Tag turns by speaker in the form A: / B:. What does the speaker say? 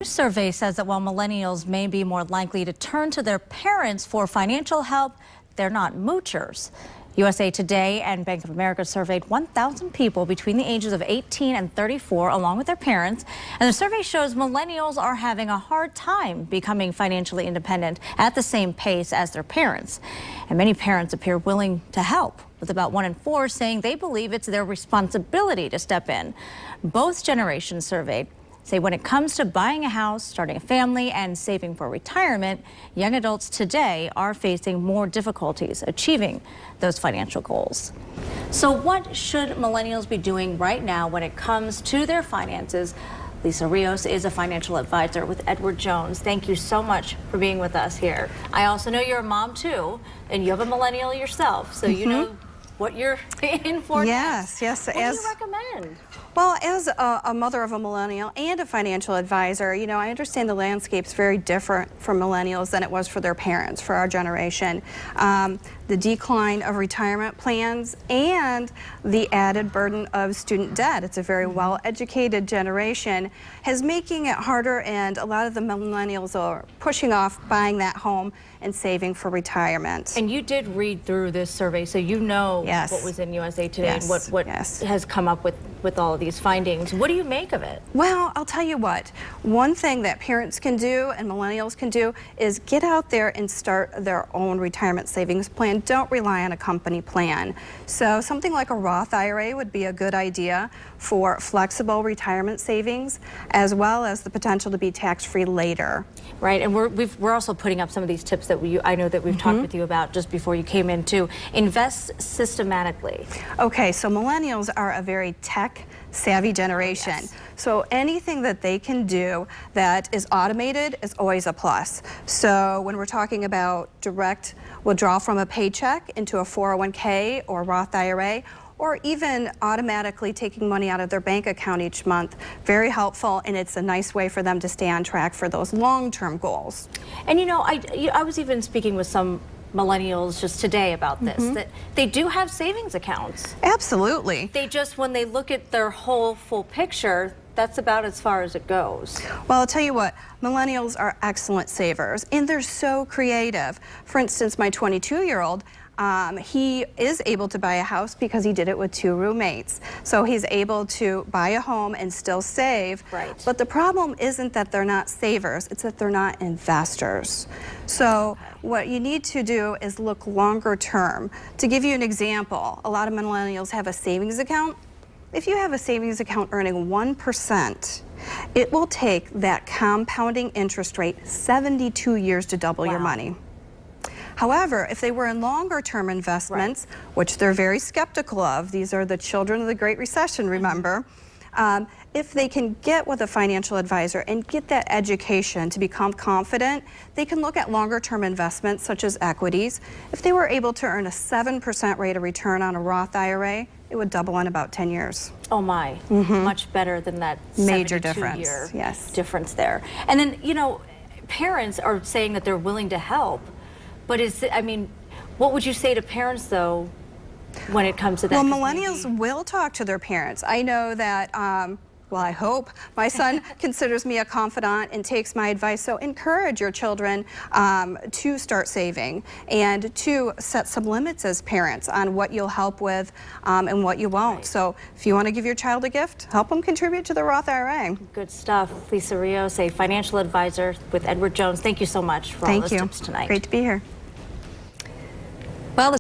A: Survey says that while millennials may be more likely to turn to their parents for financial help, they're not moochers. USA Today and Bank of America surveyed 1,000 people between the ages of 18 and 34 along with their parents. And the survey shows millennials are having a hard time becoming financially independent at the same pace as their parents. And many parents appear willing to help, with about 1 in 4 saying they believe it's their responsibility to step in. Both generations surveyed say when it comes to buying a house, starting a family, and saving for retirement, young adults today are facing more difficulties achieving those financial goals. So what should millennials be doing right now when it comes to their finances? Lisa Rios is a financial advisor with Edward Jones. Thank you so much for being with us here. I also know you're a mom too, and you have a millennial yourself, so you know what you're in for.
B: Yes, yes.
A: What do you recommend?
B: Well, as a mother of a millennial and a financial advisor, you know, I understand the landscape's very different for millennials than it was for their parents, for our generation. The decline of retirement plans and the added burden of student debt. It's a very well-educated generation, is making it harder, and a lot of the millennials are pushing off buying that home and saving for retirement.
A: And you did read through this survey, so you know what was in USA Today and what has come up with all of these findings. What do you make of it?
B: Well, I'll tell you what. One thing that parents can do and millennials can do is get out there and start their own retirement savings plan. Don't rely on a company plan. So something like a Roth IRA would be a good idea for flexible retirement savings, as well as the potential to be tax-free later.
A: Right, and we're also putting up some of these tips that I know that we've talked with you about just before you came in to invest systematically.
B: Okay, so millennials are a very tech-savvy generation.
A: Yes.
B: So anything that they can do that is automated is always a plus. So when we're talking about direct withdrawal from a paycheck into a 401k or Roth IRA, or even automatically taking money out of their bank account each month, very helpful, and it's a nice way for them to stay on track for those long-term goals.
A: And you know, I was even speaking with some millennials just today about this, that they do have savings accounts.
B: Absolutely.
A: They just, when they look at their full picture, that's about as far as it goes.
B: Well, I'll tell you what, millennials are excellent savers, and they're so creative. For instance, my 22-year-old, he is able to buy a house because he did it with 2 roommates. So he's able to buy a home and still save.
A: Right.
B: But the problem isn't that they're not savers, it's that they're not investors. So what you need to do is look longer term. To give you an example, a lot of millennials have a savings account. If you have a savings account earning 1%, it will take that compounding interest rate 72 years to double your money. However, if they were in longer-term investments, which they're very skeptical of, these are the children of the Great Recession, remember, if they can get with a financial advisor and get that education to become confident, they can look at longer-term investments such as equities. If they were able to earn a 7% rate of return on a Roth IRA, it would double in about 10 years.
A: Oh my, much better than that
B: major
A: 72-year
B: difference.
A: difference there. And then, you know, parents are saying that they're willing to help. But I mean, what would you say to parents, though, when it comes to that?
B: Well, millennials will talk to their parents. I know that, well, I hope my son considers me a confidant and takes my advice. So encourage your children to start saving and to set some limits as parents on what you'll help with and what you won't. So if you want to give your child a gift, help them contribute to the Roth IRA.
A: Good stuff. Lisa Rios, a financial advisor with Edward Jones. Thank you so much for all those tips tonight.
B: Great to be here.